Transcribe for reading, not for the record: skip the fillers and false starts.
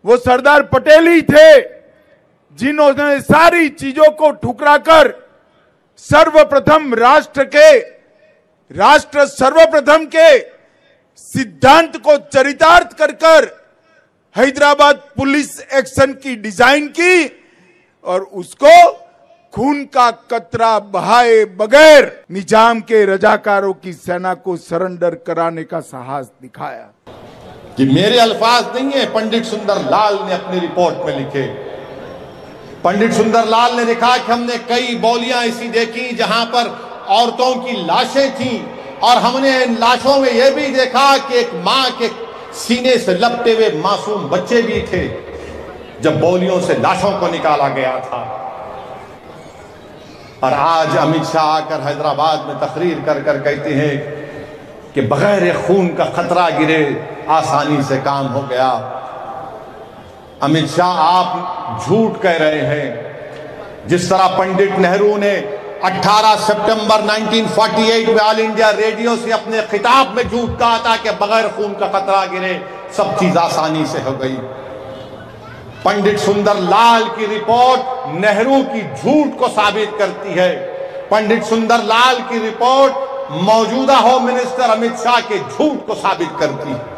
वो सरदार पटेल ही थे जिन्होंने सारी चीजों को ठुकराकर सर्वप्रथम राष्ट्र सर्वप्रथम के सिद्धांत को चरितार्थ कर हैदराबाद पुलिस एक्शन की डिजाइन की और उसको खून का कतरा बहाए बगैर निजाम के रजाकारों की सेना को सरेंडर कराने का साहस दिखाया। कि मेरे अल्फाज नहीं है, पंडित सुंदरलाल ने अपनी रिपोर्ट में लिखे। पंडित सुंदरलाल ने लिखा कि हमने कई बौलियां ऐसी देखी जहां पर औरतों की लाशें थीं और हमने इन लाशों में यह भी देखा कि एक मां के सीने से लपटे हुए मासूम बच्चे भी थे जब बौलियों से लाशों को निकाला गया था। और आज अमित शाह आकर हैदराबाद में तकरीर कर कहते हैं कि बगैर खून का खतरा गिरे आसानी से काम हो गया। अमित शाह, आप झूठ कह रहे हैं। जिस तरह पंडित नेहरू ने 18 सितंबर 1948 में ऑल इंडिया रेडियो से अपने खिताब में झूठ कहा था कि बगैर खून का खतरा गिरे सब चीज आसानी से हो गई। पंडित सुंदरलाल की रिपोर्ट नेहरू की झूठ को साबित करती है। पंडित सुंदरलाल की रिपोर्ट मौजूदा होम मिनिस्टर अमित शाह के झूठ को साबित करती है।